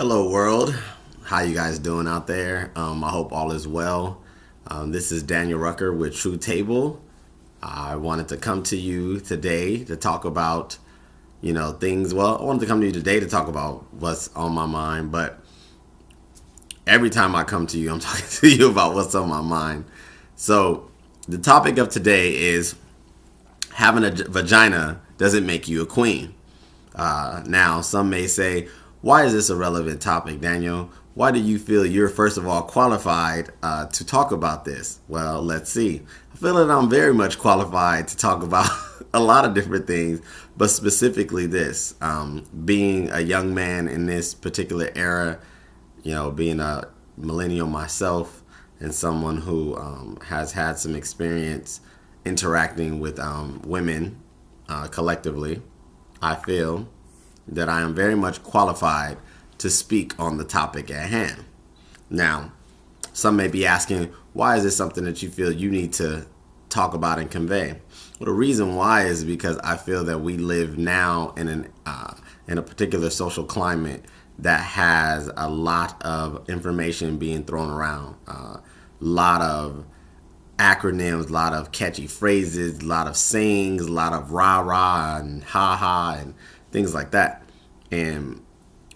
Hello, world. How you guys doing out there? I hope all is well. This is Daniel Rucker with True Table. I wanted to come to you today to talk about, things. Well, I wanted to come to you today to talk about what's on my mind, but every time I come to you, I'm talking to you about what's on my mind. So, the topic of today is having a vagina doesn't make you a queen. Now, some may say, why is this a relevant topic, Daniel? Why do you feel you're, first of all, qualified to talk about this? Well, let's see. I feel that I'm very much qualified to talk about a lot of different things, but specifically this. Being a young man in this particular era, being a millennial myself and someone who has had some experience interacting with women collectively, I feel that I am very much qualified to speak on the topic at hand. Now, some may be asking, why is this something that you feel you need to talk about and convey? Well, the reason why is because I feel that we live now in a particular social climate that has a lot of information being thrown around, a lot of acronyms, a lot of catchy phrases, a lot of sayings, a lot of rah rah and ha ha and things like that. And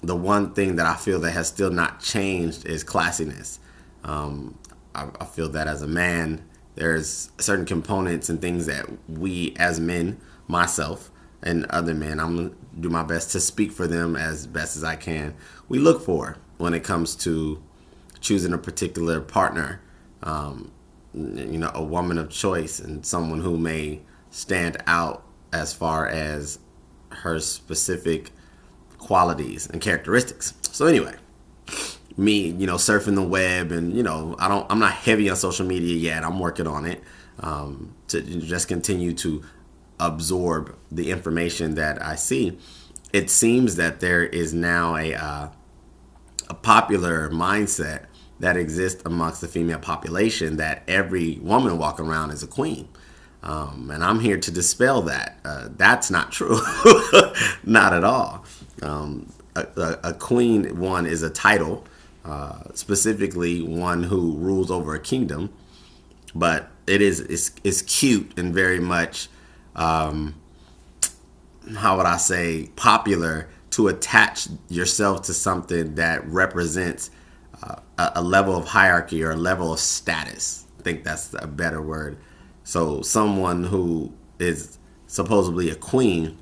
the one thing that I feel that has still not changed is classiness. I feel that as a man, there's certain components and things that we as men, myself and other men, I'm going to do my best to speak for them as best as I can, we look for when it comes to choosing a particular partner, a woman of choice and someone who may stand out as far as her specific qualities and characteristics. So anyway, me, surfing the web and, I'm not heavy on social media yet. I'm working on it to just continue to absorb the information that I see. It seems that there is now a popular mindset that exists amongst the female population that every woman walking around is a queen. And I'm here to dispel that. That's not true. Not at all. A queen, one, is a title, specifically one who rules over a kingdom. But it's cute and very much, how would I say, popular to attach yourself to something that represents a level of hierarchy or a level of status. I think that's a better word. So someone who is supposedly a queen,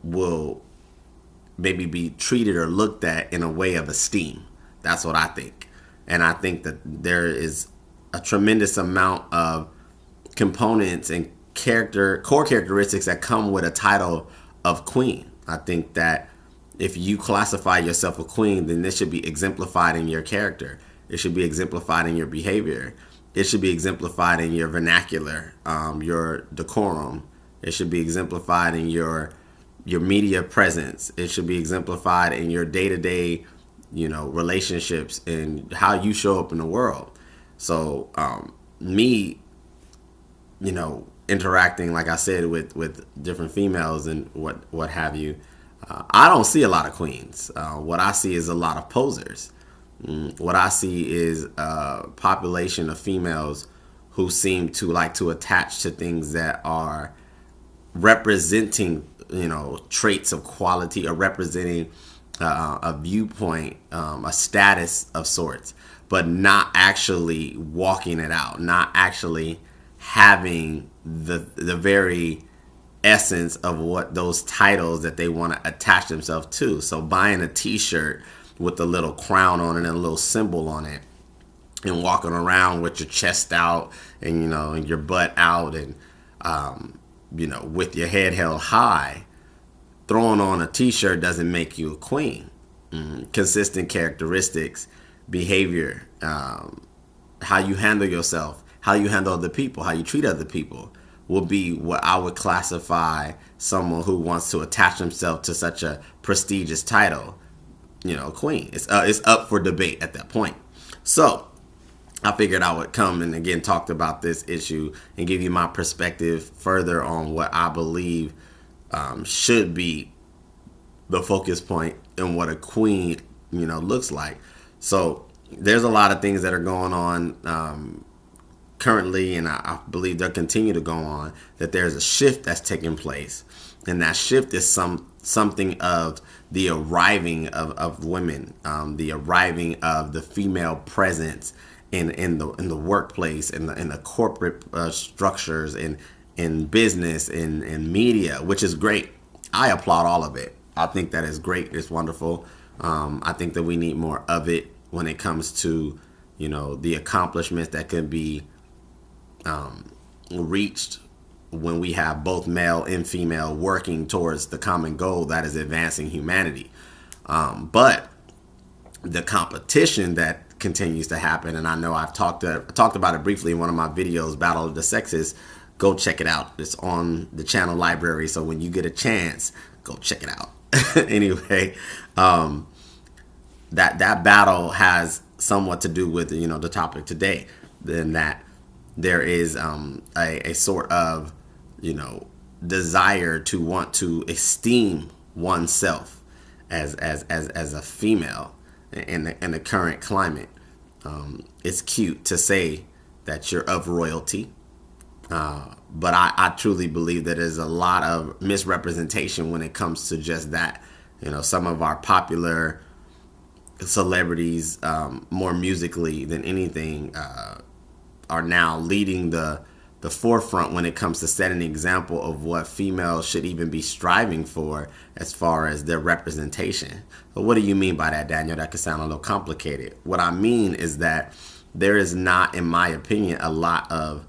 will maybe be treated or looked at in a way of esteem. That's what I think. And I think that there is a tremendous amount of components and core characteristics that come with a title of queen. I think that if you classify yourself a queen, then this should be exemplified in your character. It should be exemplified in your behavior. It should be exemplified in your vernacular, your decorum. It should be exemplified in your media presence. It should be exemplified in your day-to-day, relationships and how you show up in the world. So me, interacting, like I said, with different females and what have you, I don't see a lot of queens. What I see is a lot of posers. What I see is a population of females who seem to like to attach to things that are representing, traits of quality or representing a viewpoint, a status of sorts, but not actually walking it out, not actually having the very essence of what those titles that they want to attach themselves to. So buying a t-shirt with a little crown on it and a little symbol on it and walking around with your chest out and, and your butt out and, with your head held high, throwing on a t-shirt doesn't make you a queen. Consistent characteristics, behavior, how you handle yourself, how you handle other people, how you treat other people will be what I would classify someone who wants to attach themselves to such a prestigious title, queen. It's up for debate at that point. So I figured I would come and again talk about this issue and give you my perspective further on what I believe should be the focus point and what a queen looks like. So there's a lot of things that are going on currently, and I believe they'll continue to go on. That there's a shift that's taking place, and that shift is something of the arriving of women, the arriving of the female presence in the workplace, in the corporate structures, in business, in media, which is great. I applaud all of it. I think that is great. It's wonderful. I think that we need more of it when it comes to the accomplishments that can be reached when we have both male and female working towards the common goal that is advancing humanity. But the competition that continues to happen, and I know I've talked about it briefly in one of my videos, Battle of the Sexes. Go check it out. It's on the channel library, so when you get a chance, go check it out. Anyway, that battle has somewhat to do with the topic today. Then that there is a sort of desire to want to esteem oneself as a female in the current climate. It's cute to say that you're of royalty, but I truly believe that there's a lot of misrepresentation when it comes to just that. Some of our popular celebrities, more musically than anything, are now leading the forefront when it comes to setting an example of what females should even be striving for as far as their representation. But what do you mean by that, Daniel? That could sound a little complicated. What I mean is that there is not, in my opinion, a lot of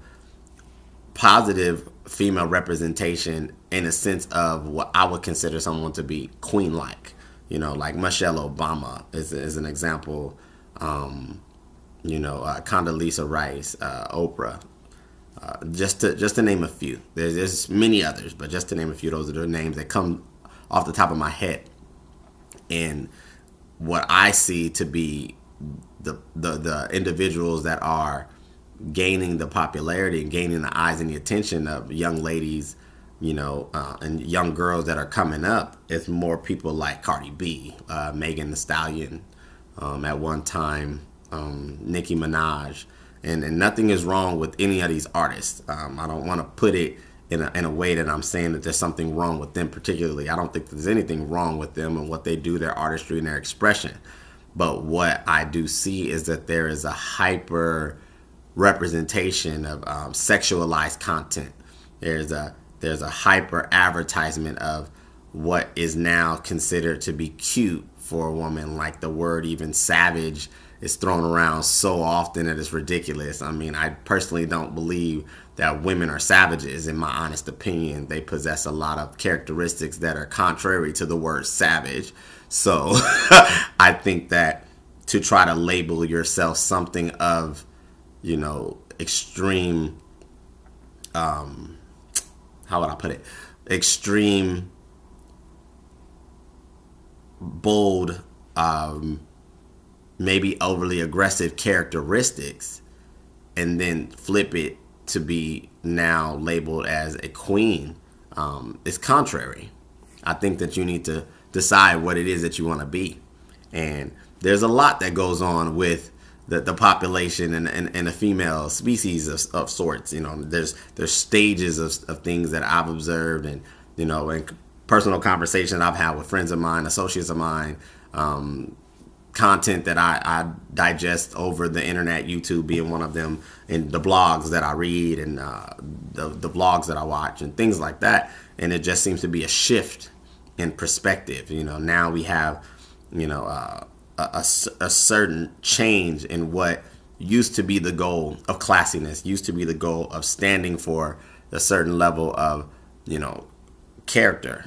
positive female representation in a sense of what I would consider someone to be queen-like. Like Michelle Obama is an example. Condoleezza Rice, Oprah. Just to name a few. There's many others, but just to name a few, those are the names that come off the top of my head. And what I see to be the individuals that are gaining the popularity and gaining the eyes and the attention of young ladies, and young girls that are coming up, is more people like Cardi B, Megan Thee Stallion, at one time, Nicki Minaj. And nothing is wrong with any of these artists. I don't want to put it in a way that I'm saying that there's something wrong with them particularly. I don't think there's anything wrong with them and what they do, their artistry and their expression. But what I do see is that there is a hyper representation of sexualized content. There's a hyper advertisement of what is now considered to be cute for a woman. Like the word even savage is thrown around so often that it's ridiculous. I mean, I personally don't believe that women are savages. In my honest opinion, they possess a lot of characteristics that are contrary to the word savage. So I think that to try to label yourself something of, extreme, how would I put it? Extreme, bold, maybe overly aggressive characteristics, and then flip it to be now labeled as a queen, is contrary. I think that you need to decide what it is that you want to be. And there's a lot that goes on with the population and the female species of sorts. There's stages of things that I've observed, and and personal conversations I've had with friends of mine, associates of mine, content that I digest over the internet, YouTube being one of them, and the blogs that I read, and the vlogs that I watch, and things like that. And it just seems to be a shift in perspective. Now we have a certain change in what used to be the goal of classiness, used to be the goal of standing for a certain level of character,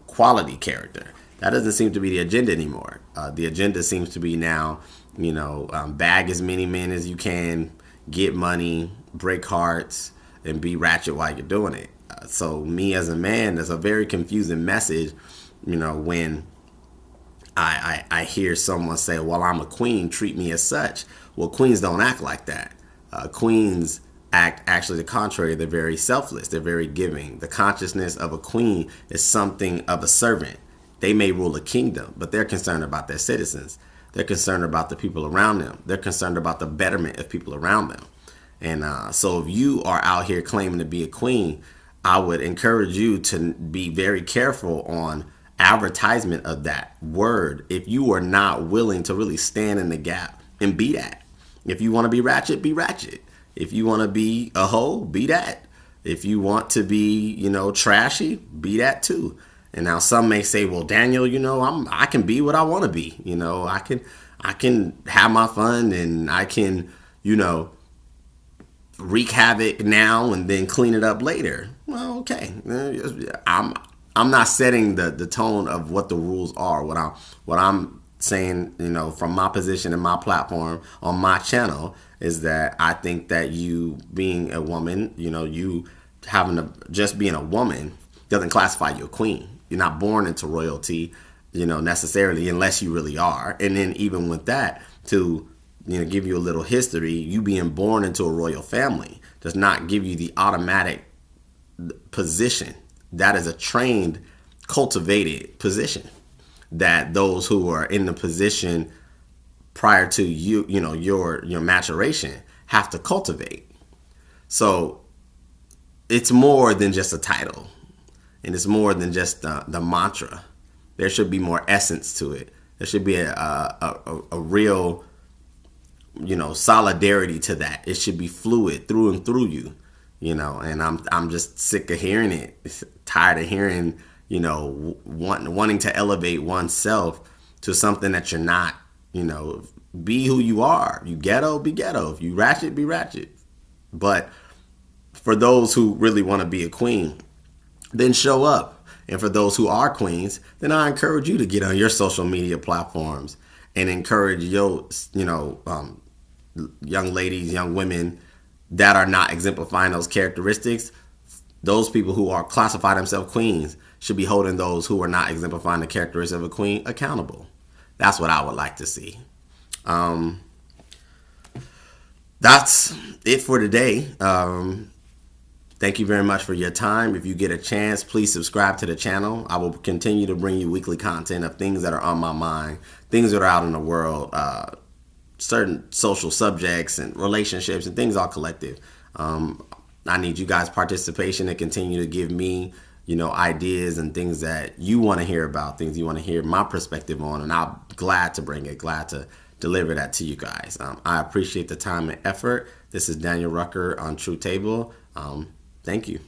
quality character. That doesn't seem to be the agenda anymore. The agenda seems to be now, bag as many men as you can, get money, break hearts, and be ratchet while you're doing it. So me as a man, there's a very confusing message, when I hear someone say, well, I'm a queen, treat me as such. Well, queens don't act like that. Queens act actually the contrary. They're very selfless. They're very giving. The consciousness of a queen is something of a servant. They may rule a kingdom, but they're concerned about their citizens. They're concerned about the people around them. They're concerned about the betterment of people around them. And so if you are out here claiming to be a queen, I would encourage you to be very careful on advertisement of that word if you are not willing to really stand in the gap and be that. If you want to be ratchet, be ratchet. If you want to be a hoe, be that. If you want to be, trashy, be that too. And now some may say, well, Daniel, I can be what I want to be. I can have my fun, and I can, wreak havoc now and then clean it up later. Well, okay. I'm not setting the tone of what the rules are. What I'm saying, from my position and my platform on my channel is that I think that you being a woman, you just being a woman doesn't classify you a queen. You're not born into royalty, necessarily, unless you really are. And then even with that, to give you a little history, you being born into a royal family does not give you the automatic position. That is a trained, cultivated position that those who are in the position prior to your maturation have to cultivate. So it's more than just a title, and it's more than just the mantra. There should be more essence to it. There should be a real solidarity to that. It should be fluid through and through you, and I'm just sick of hearing it. Tired of hearing, wanting to elevate oneself to something that you're not. Be who you are. You ghetto, be ghetto. If you ratchet, be ratchet. But for those who really want to be a queen, then show up. And for those who are queens, then I encourage you to get on your social media platforms and encourage your, young ladies, young women that are not exemplifying those characteristics. Those people who are classify themselves queens should be holding those who are not exemplifying the characteristics of a queen accountable. That's what I would like to see. That's it for today. Thank you very much for your time. If you get a chance, please subscribe to the channel. I will continue to bring you weekly content of things that are on my mind, things that are out in the world, certain social subjects and relationships and things all collective. I need you guys' participation to continue to give me, ideas and things that you want to hear about, things you want to hear my perspective on, and I'm glad to bring it, glad to deliver that to you guys. I appreciate the time and effort. This is Daniel Rucker on True Table. Thank you.